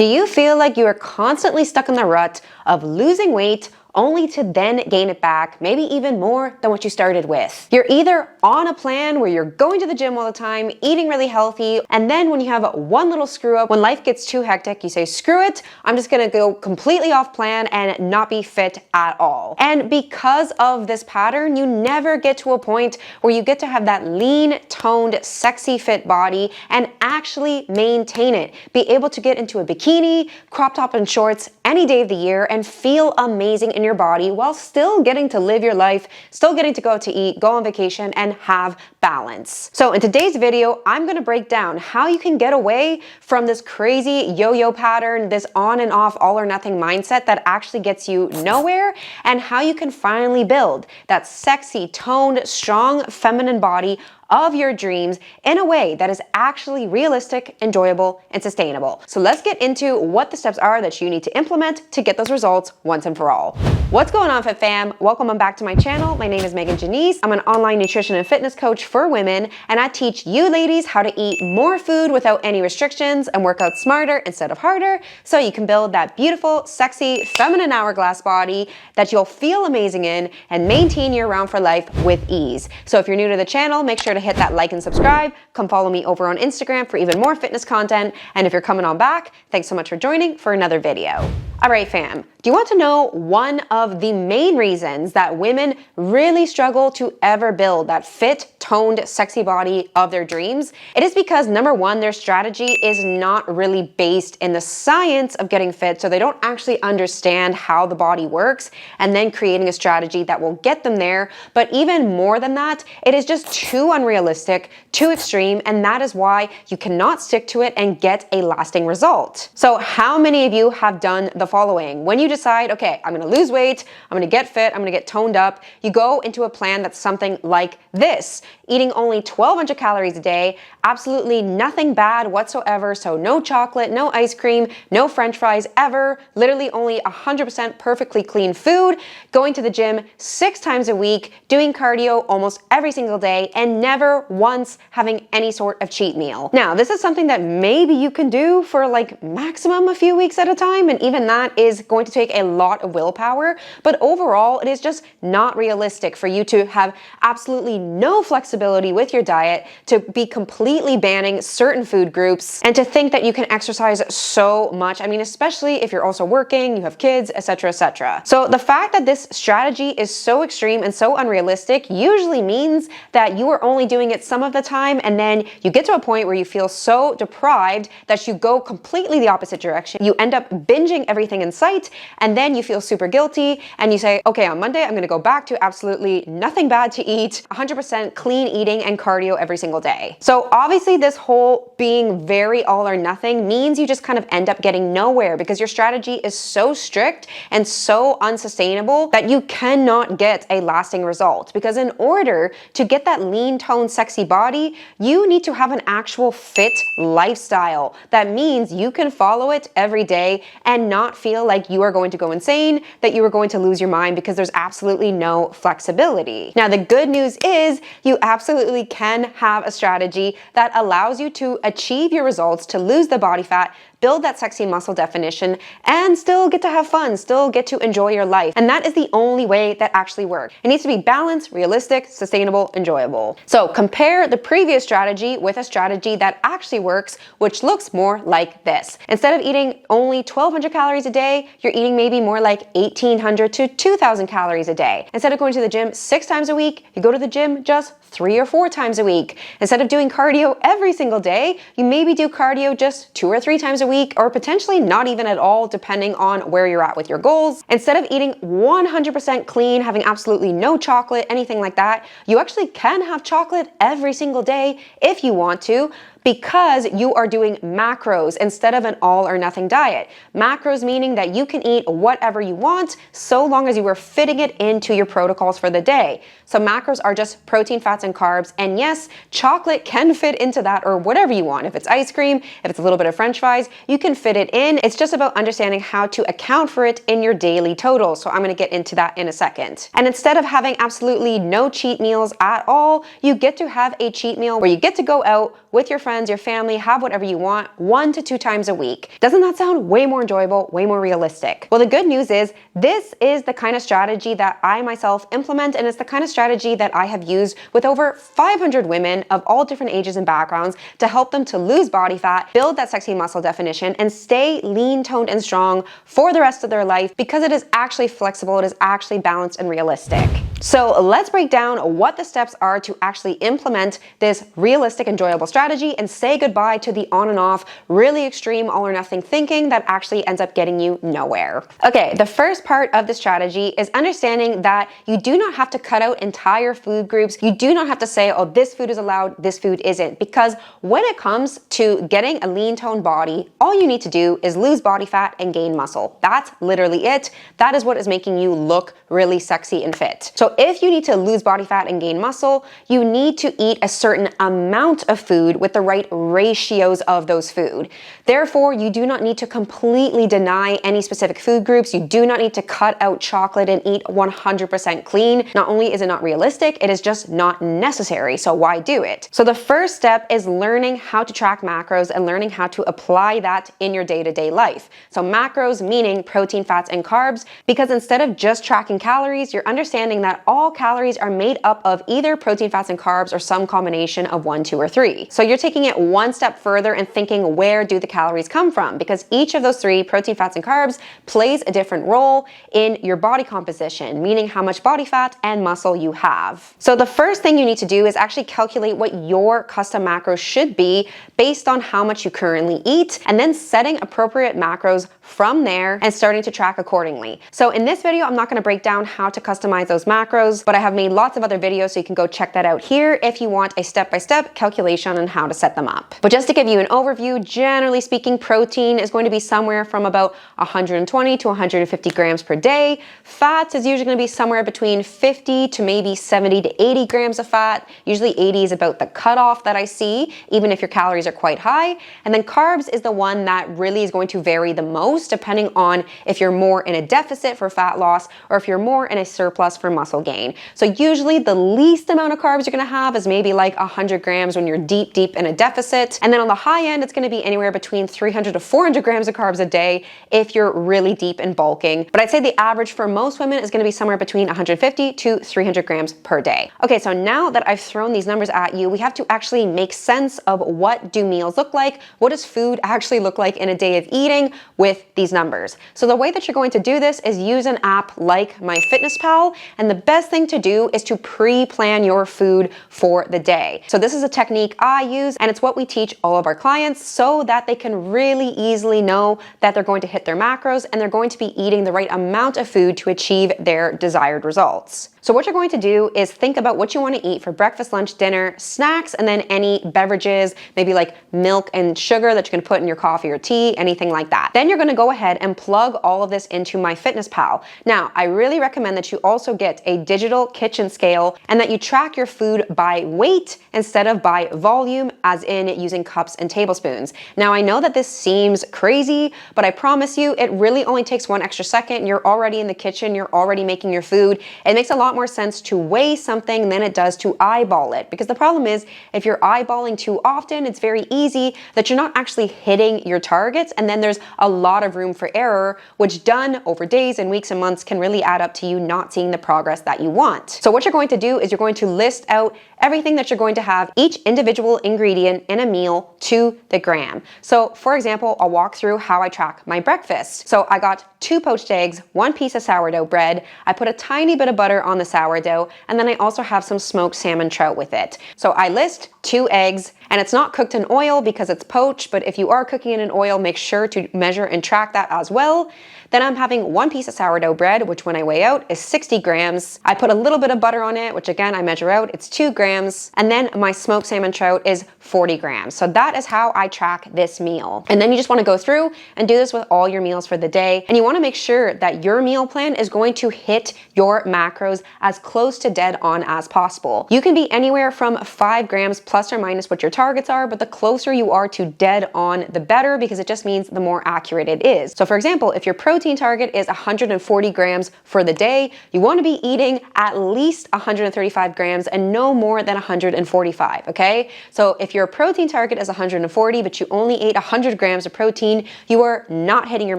Do you feel like you are constantly stuck in the rut of losing weight only to then gain it back, maybe even more than what you started with? You're either on a plan where you're going to the gym all the time, eating really healthy, and then when you have one little screw up, when life gets too hectic, you say, screw it, I'm just gonna go completely off plan and not be fit at all. And because of this pattern, you never get to a point where you get to have that lean, toned, sexy fit body and actually maintain it. Be able to get into a bikini, crop top and shorts any day of the year and feel amazing in your body while still getting to live your life, still getting to go out to eat, go on vacation, and have balance. So in today's video, I'm gonna break down how you can get away from this crazy yo-yo pattern, this on and off, all or nothing mindset that actually gets you nowhere, and how you can finally build that sexy, toned, strong, feminine body of your dreams in a way that is actually realistic, enjoyable, and sustainable. So let's get into what the steps are that you need to implement to get those results once and for all. What's going on, Fit Fam? Welcome back to my channel. My name is Megan Janice. I'm an online nutrition and fitness coach for women, and I teach you ladies how to eat more food without any restrictions and work out smarter instead of harder, so you can build that beautiful, sexy, feminine hourglass body that you'll feel amazing in and maintain year-round for life with ease. So if you're new to the channel, make sure to hit that like and subscribe. Come follow me over on Instagram for even more fitness content. And if you're coming on back, thanks so much for joining for another video. All right, fam. Do you want to know one of the main reasons that women really struggle to ever build that fit, toned, sexy body of their dreams? It is because, number one, their strategy is not really based in the science of getting fit, so they don't actually understand how the body works, and then creating a strategy that will get them there. But even more than that, it is just too unrealistic, too extreme, and that is why you cannot stick to it and get a lasting result. So how many of you have done the following? When you decide, okay, I'm gonna lose weight, I'm gonna get fit, I'm gonna get toned up, you go into a plan that's something like this: eating only 1,200 calories a day, absolutely nothing bad whatsoever, so no chocolate, no ice cream, no french fries ever, literally only 100% perfectly clean food, going to the gym 6 times a week, doing cardio almost every single day, and never once having any sort of cheat meal. Now, this is something that maybe you can do for like maximum a few weeks at a time, and even that is going to take a lot of willpower, but overall, it is just not realistic for you to have absolutely no flexibility with your diet, to be completely banning certain food groups, and to think that you can exercise so much. I mean, especially if you're also working, you have kids, etc., etc. So the fact that this strategy is so extreme and so unrealistic usually means that you are only doing it some of the time, and then you get to a point where you feel so deprived that you go completely the opposite direction. You end up binging everything in sight, and then you feel super guilty, and you say, okay, on Monday, I'm gonna go back to absolutely nothing bad to eat, 100% clean eating and cardio every single day. So obviously this whole being very all or nothing means you just kind of end up getting nowhere, because your strategy is so strict and so unsustainable that you cannot get a lasting result. Because in order to get that lean, toned, sexy body, you need to have an actual fit lifestyle. That means you can follow it every day and not feel like you are going to go insane, that you are going to lose your mind, because there's absolutely no flexibility. Now, the good news is you absolutely can have a strategy that allows you to achieve your results, to lose the body fat, build that sexy muscle definition, and still get to have fun, still get to enjoy your life. And that is the only way that actually works. It needs to be balanced, realistic, sustainable, enjoyable. So compare the previous strategy with a strategy that actually works, which looks more like this. Instead of eating only 1,200 calories a day, you're eating maybe more like 1,800 to 2,000 calories a day. Instead of going to the gym 6 times a week, you go to the gym just 3 or 4 times a week. Instead of doing cardio every single day, you maybe do cardio just 2 or 3 times a week, or potentially not even at all, depending on where you're at with your goals. Instead of eating 100% clean, having absolutely no chocolate, anything like that, you actually can have chocolate every single day if you want to, because you are doing macros instead of an all or nothing diet. Macros meaning that you can eat whatever you want so long as you are fitting it into your protocols for the day. So macros are just protein, fats, and carbs. And yes, chocolate can fit into that, or whatever you want. If it's ice cream, if it's a little bit of french fries, you can fit it in. It's just about understanding how to account for it in your daily totals. So I'm gonna get into that in a second. And instead of having absolutely no cheat meals at all, you get to have a cheat meal where you get to go out with your friends girlfriends, your family, have whatever you want 1 to 2 times a week. Doesn't that sound way more enjoyable, way more realistic? Well, the good news is this is the kind of strategy that I myself implement, and it's the kind of strategy that I have used with over 500 women of all different ages and backgrounds to help them to lose body fat, build that sexy muscle definition, and stay lean, toned, and strong for the rest of their life, because it is actually flexible, it is actually balanced and realistic. So let's break down what the steps are to actually implement this realistic, enjoyable strategy and say goodbye to the on and off, really extreme all or nothing thinking that actually ends up getting you nowhere. Okay, the first part of the strategy is understanding that you do not have to cut out entire food groups. You do not have to say, oh, this food is allowed, this food isn't, because when it comes to getting a lean toned body, all you need to do is lose body fat and gain muscle. That's literally it. That is what is making you look really sexy and fit. So if you need to lose body fat and gain muscle, you need to eat a certain amount of food with the right ratios of those food. Therefore, you do not need to completely deny any specific food groups. You do not need to cut out chocolate and eat 100% clean. Not only is it not realistic, it is just not necessary. So why do it? So the first step is learning how to track macros and learning how to apply that in your day-to-day life. So macros meaning protein, fats, and carbs, because instead of just tracking calories, you're understanding that all calories are made up of either protein, fats, and carbs or some combination of 1, 2, or 3. So you're taking it one step further and thinking, where do the calories come from? Because each of those 3, protein, fats, and carbs, plays a different role in your body composition, meaning how much body fat and muscle you have. So the first thing you need to do is actually calculate what your custom macros should be based on how much you currently eat, and then setting appropriate macros from there and starting to track accordingly. So in this video, I'm not going to break down how to customize those macros, but I have made lots of other videos, so you can go check that out here if you want a step-by-step calculation on how to set them up. But just to give you an overview, generally speaking, protein is going to be somewhere from about 120 to 150 grams per day. Fats is usually going to be somewhere between 50 to maybe 70 to 80 grams of fat. Usually 80 is about the cutoff that I see, even if your calories are quite high. And then carbs is the one that really is going to vary the most, depending on if you're more in a deficit for fat loss or if you're more in a surplus for muscle gain. So usually the least amount of carbs you're going to have is maybe like 100 grams when you're deep in a deficit. And then on the high end, it's going to be anywhere between 300 to 400 grams of carbs a day if you're really deep and bulking. But I'd say the average for most women is going to be somewhere between 150 to 300 grams per day. Okay, so now that I've thrown these numbers at you, we have to actually make sense of what do meals look like? What does food actually look like in a day of eating with these numbers? So the way that you're going to do this is use an app like MyFitnessPal, and the best thing to do is to pre-plan your food for the day. So this is a technique I use, and it's what we teach all of our clients so that they can really easily know that they're going to hit their macros and they're going to be eating the right amount of food to achieve their desired results. So what you're going to do is think about what you want to eat for breakfast, lunch, dinner, snacks, and then any beverages, maybe like milk and sugar that you can put in your coffee or tea, anything like that. Then you're going to go ahead and plug all of this into MyFitnessPal. Now, I really recommend that you also get a digital kitchen scale and that you track your food by weight instead of by volume, as in using cups and tablespoons. Now, I know that this seems crazy, but I promise you, it really only takes 1 extra second. You're already in the kitchen, you're already making your food. It makes a lot more sense to weigh something than it does to eyeball it, because the problem is if you're eyeballing too often, it's very easy that you're not actually hitting your targets, and then there's a lot of room for error, which done over days and weeks and months can really add up to you not seeing the progress that you want. So what you're going to do is you're going to list out everything that you're going to have, each individual ingredient in a meal to the gram. So for example, I'll walk through how I track my breakfast. So I got 2 poached eggs, 1 piece of sourdough bread. I put a tiny bit of butter on the sourdough, and then I also have some smoked salmon trout with it. So I list 2 eggs, and it's not cooked in oil because it's poached, but if you are cooking it in oil, make sure to measure and track that as well. Then I'm having 1 piece of sourdough bread, which when I weigh out is 60 grams. I put a little bit of butter on it, which again, I measure out, it's 2 grams. And then my smoked salmon trout is 40 grams. So that is how I track this meal. And then you just want to go through and do this with all your meals for the day. And you want to make sure that your meal plan is going to hit your macros as close to dead on as possible. You can be anywhere from 5 grams plus or minus what your targets are, but the closer you are to dead on, the better, because it just means the more accurate it is. So for example, if your protein target is 140 grams for the day, you want to be eating at least 135 grams and no more than 145, okay? So if your protein target is 140, but you only ate 100 grams of protein, you are not hitting your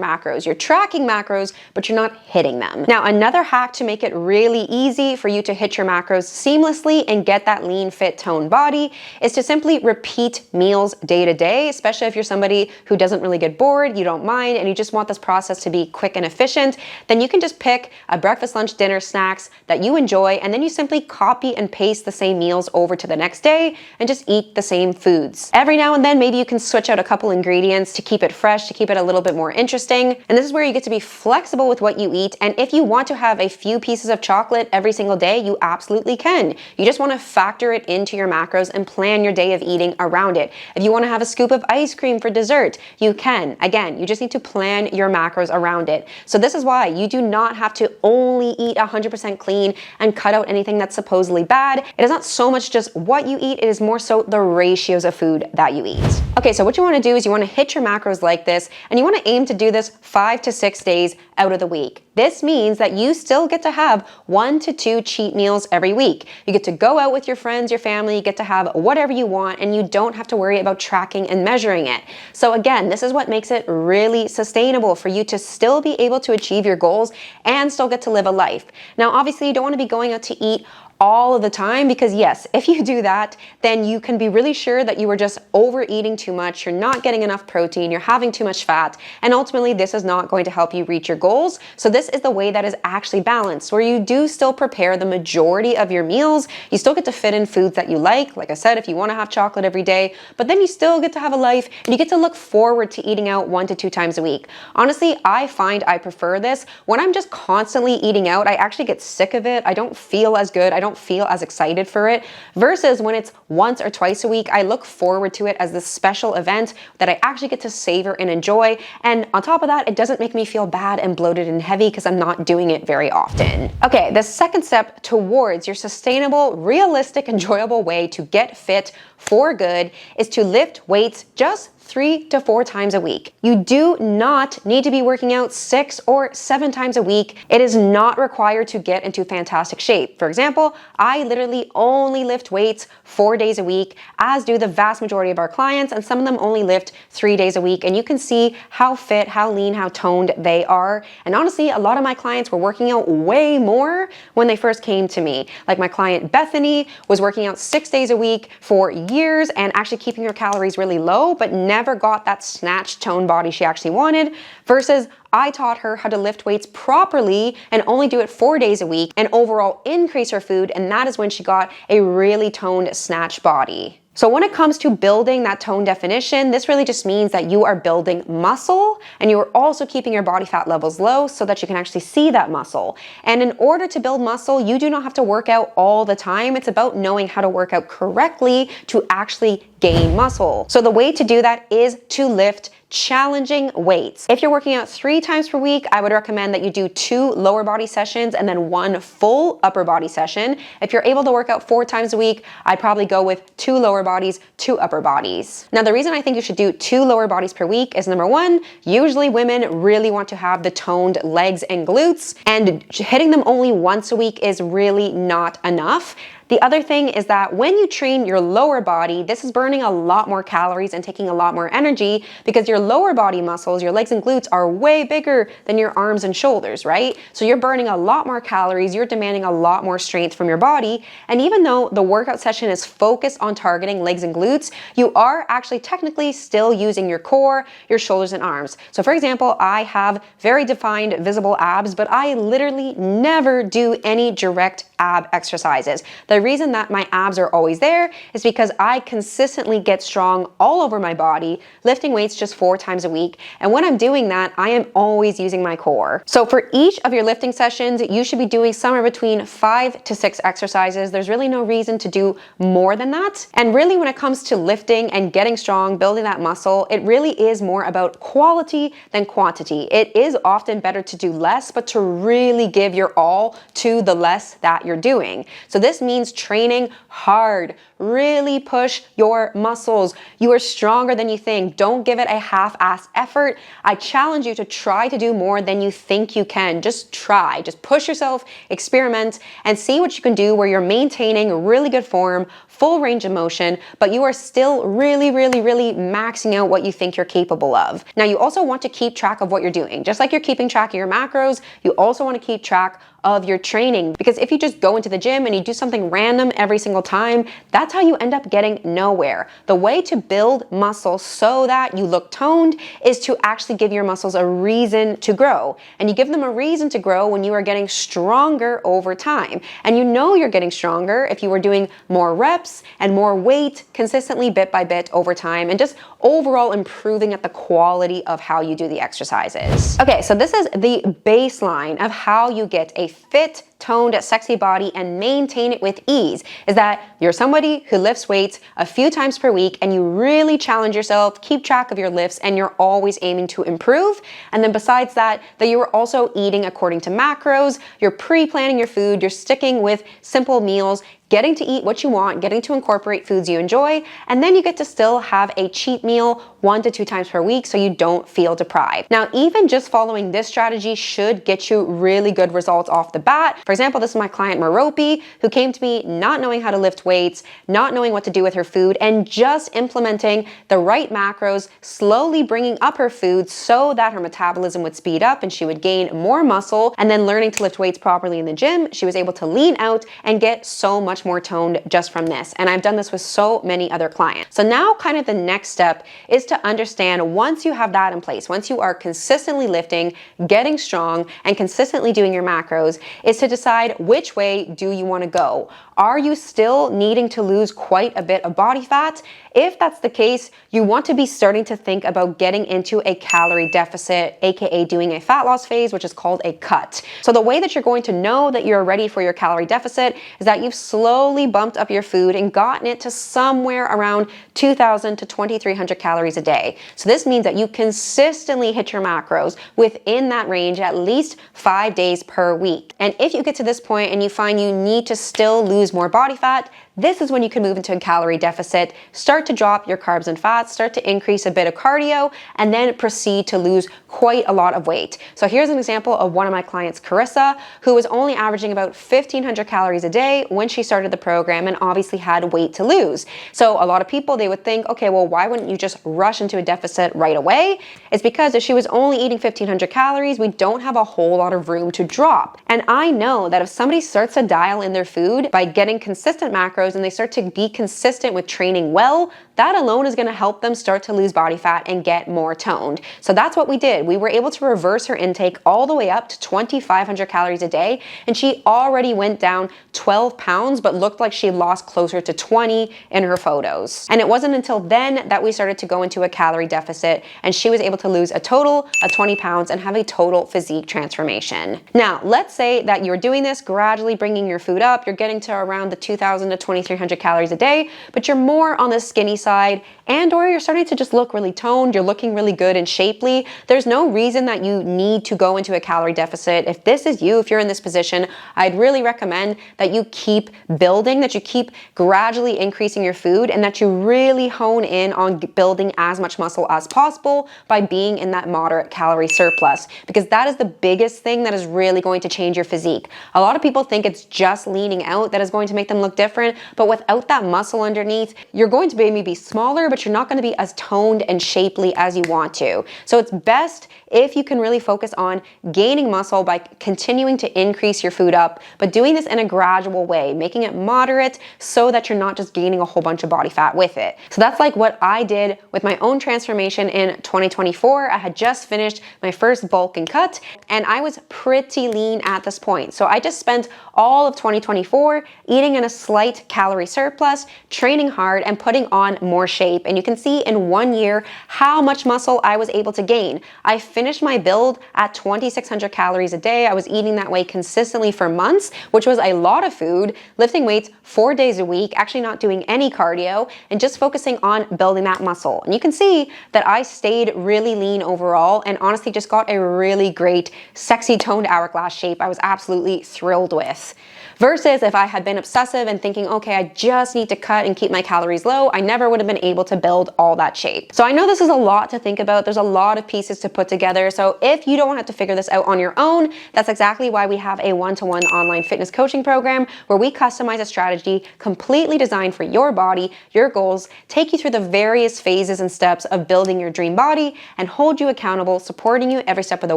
macros. You're tracking macros, but you're not hitting them. Now, another hack to make it really easy for you to hit your macros seamlessly and get that lean, fit, toned body is to simply repeat meals day to day, especially if you're somebody who doesn't really get bored, you don't mind, and you just want this process to be quick and efficient. Then you can just pick a breakfast, lunch, dinner, snacks that you enjoy, and then you simply copy and paste the same meals over to the next day and just eat the same foods. Every now and then, maybe you can switch out a couple ingredients to keep it fresh, to keep it a little bit more interesting. And this is where you get to be flexible with what you eat. And if you want to have a few pieces of chocolate every single day, you absolutely can. You just want to factor it into your macros and plan your day of eating around it. If you want to have a scoop of ice cream for dessert, you can. Again, you just need to plan your macros around it. So this is why you do not have to only eat 100% clean and cut out anything that's supposedly bad. It is not so much just what you eat, it is more so the ratios of food that you eat. Okay, so what you want to do is you want to hit your macros like this, and you want to aim to do this 5 to 6 days out of the week. This means that you still get to have 1 to 2 cheat meals every week. You get to go out with your friends, your family, you get to have whatever you want, and you don't have to worry about tracking and measuring it. So again, this is what makes it really sustainable for you to still be able to achieve your goals and still get to live a life. Now, obviously, you don't want to be going out to eat all of the time, because yes, if you do that, then you can be really sure that you are just overeating too much, you're not getting enough protein, you're having too much fat, and ultimately this is not going to help you reach your goals. So this is the way that is actually balanced, where you do still prepare the majority of your meals, you still get to fit in foods that you like I said, if you want to have chocolate every day, but then you still get to have a life and you get to look forward to eating out 1 to 2 times a week. Honestly, I find I prefer this. When I'm just constantly eating out, I actually get sick of it. I don't feel as good. I don't feel as excited for it, versus when it's once or twice a week, I look forward to it as this special event that I actually get to savor and enjoy. And on top of that, it doesn't make me feel bad and bloated and heavy because I'm not doing it very often. Okay, the second step towards your sustainable, realistic, enjoyable way to get fit for good is to lift weights just 3 to 4 times a week. You do not need to be working out 6 or 7 times a week. It is not required to get into fantastic shape. For example, I literally only lift weights 4 days a week, as do the vast majority of our clients, and some of them only lift 3 days a week. And you can see how fit, how lean, how toned they are. And honestly, a lot of my clients were working out way more when they first came to me. Like my client Bethany was working out 6 days a week for years and actually keeping her calories really low, but never got that snatched toned body she actually wanted, versus I taught her how to lift weights properly and only do it 4 days a week and overall increase her food, and that is when she got a really toned, snatched body. So when it comes to building that tone definition, this really just means that you are building muscle and you are also keeping your body fat levels low so that you can actually see that muscle. And in order to build muscle, you do not have to work out all the time. It's about knowing how to work out correctly to actually gain muscle. So the way to do that is to lift challenging weights. If you're working out 3 times per week, I would recommend that you do 2 lower body sessions and then 1 full upper body session. If you're able to work out 4 times a week, I'd probably go with 2 lower bodies, 2 upper bodies. Now, the reason I think you should do 2 lower bodies per week is, number 1, usually women really want to have the toned legs and glutes, and hitting them only once a week is really not enough. The other thing is that when you train your lower body, this is burning a lot more calories and taking a lot more energy, because your lower body muscles, your legs and glutes, are way bigger than your arms and shoulders, right? So you're burning a lot more calories, you're demanding a lot more strength from your body. And even though the workout session is focused on targeting legs and glutes, you are actually technically still using your core, your shoulders and arms. So for example, I have very defined visible abs, but I literally never do any direct ab exercises. The reason that my abs are always there is because I consistently get strong all over my body, lifting weights just 4 times a week. And when I'm doing that, I am always using my core. So for each of your lifting sessions, you should be doing somewhere between 5 to 6 exercises. There's really no reason to do more than that. And really, when it comes to lifting and getting strong, building that muscle, it really is more about quality than quantity. It is often better to do less, but to really give your all to the less that you're doing. So this means means training hard. Really push your muscles. You are stronger than you think. Don't give it a half-assed effort. I challenge you to try to do more than you think you can. Just try. Just push yourself, experiment, and see what you can do where you're maintaining really good form, full range of motion, but you are still really maxing out what you think you're capable of. Now, you also want to keep track of what you're doing. Just like you're keeping track of your macros, you also want to keep track of your training, because if you just go into the gym and you do something random every single time, that's how you end up getting nowhere. The way to build muscle so that you look toned is to actually give your muscles a reason to grow. And you give them a reason to grow when you are getting stronger over time. And you know you're getting stronger if you are doing more reps and more weight consistently bit by bit over time, and just overall improving at the quality of how you do the exercises. Okay, so this is the baseline of how you get a fit, toned, sexy body and maintain it with ease, is that you're somebody who lifts weights a few times per week and you really challenge yourself, keep track of your lifts, and you're always aiming to improve. And then besides that you are also eating according to macros, you're pre-planning your food, you're sticking with simple meals, getting to eat what you want, getting to incorporate foods you enjoy, and then you get to still have a cheat meal 1 to 2 times per week so you don't feel deprived. Now, even just following this strategy should get you really good results off the bat. For example, this is my client Merope, who came to me not knowing how to lift weights, not knowing what to do with her food, and just implementing the right macros, slowly bringing up her food so that her metabolism would speed up and she would gain more muscle, and then learning to lift weights properly in the gym, she was able to lean out and get so much more toned just from this. And I've done this with so many other clients. So now kind of the next step is to understand, once you have that in place, once you are consistently lifting, getting strong, and consistently doing your macros, is to decide which way do you want to go. Are you still needing to lose quite a bit of body fat? If that's the case, you want to be starting to think about getting into a calorie deficit, aka doing a fat loss phase, which is called a cut. So the way that you're going to know that you're ready for your calorie deficit is that you've slowly bumped up your food and gotten it to somewhere around 2,000 to 2,300 calories a day. So this means that you consistently hit your macros within that range at least 5 days per week. And if you get to this point and you find you need to still lose more body fat, this is when you can move into a calorie deficit, start to drop your carbs and fats, start to increase a bit of cardio, and then proceed to lose quite a lot of weight. So here's an example of one of my clients, Carissa, who was only averaging about 1,500 calories a day when she started the program and obviously had weight to lose. So a lot of people, they would think, okay, well, why wouldn't you just rush into a deficit right away? It's because if she was only eating 1,500 calories, we don't have a whole lot of room to drop. And I know that if somebody starts to dial in their food by getting consistent macros, and they start to be consistent with training well, that alone is going to help them start to lose body fat and get more toned. So that's what we did. We were able to reverse her intake all the way up to 2,500 calories a day, and she already went down 12 pounds, but looked like she lost closer to 20 in her photos. And it wasn't until then that we started to go into a calorie deficit, and she was able to lose a total of 20 pounds and have a total physique transformation. Now, let's say that you're doing this, gradually bringing your food up, you're getting to around the 2,000 to 2,300 calories a day, but you're more on the skinny side, and or you're starting to just look really toned, you're looking really good and shapely. There's no reason that you need to go into a calorie deficit. If this is you, if you're in this position, I'd really recommend that you keep building, that you keep gradually increasing your food, and that you really hone in on building as much muscle as possible by being in that moderate calorie surplus, because that is the biggest thing that is really going to change your physique. A lot of people think it's just leaning out that is going to make them look different, but without that muscle underneath, you're going to maybe be smaller, but you're not going to be as toned and shapely as you want to. So it's best if you can really focus on gaining muscle by continuing to increase your food up, but doing this in a gradual way, making it moderate so that you're not just gaining a whole bunch of body fat with it. So that's like what I did with my own transformation in 2024. I had just finished my first bulk and cut, and I was pretty lean at this point. So I just spent all of 2024 eating in a slight calorie surplus, training hard, and putting on more shape. And you can see in 1 year how much muscle I was able to gain. I finished my build at 2,600 calories a day. I was eating that way consistently for months, which was a lot of food, lifting weights 4 days a week, actually not doing any cardio, and just focusing on building that muscle. And you can see that I stayed really lean overall and honestly just got a really great, sexy toned hourglass shape I was absolutely thrilled with. Versus if I had been obsessive and thinking, okay, I just need to cut and keep my calories low, I never would have been able to build all that shape. So I know this is a lot to think about. There's a lot of pieces to put together. So if you don't want to have to figure this out on your own, that's exactly why we have a one-to-one online fitness coaching program where we customize a strategy completely designed for your body, your goals, take you through the various phases and steps of building your dream body, and hold you accountable, supporting you every step of the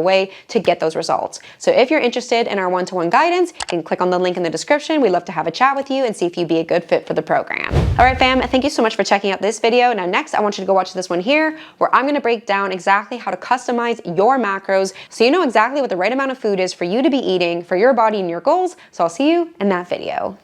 way to get those results. So if you're interested in our one-to-one guidance, you can click on the link in the description. We'd love to have a chat with you and see if you'd be a good fit for the program. All right, fam, thank you so much for checking out this video. Now next, I want you to go watch this one here where I'm gonna break down exactly how to customize your macros so you know exactly what the right amount of food is for you to be eating for your body and your goals. So I'll see you in that video.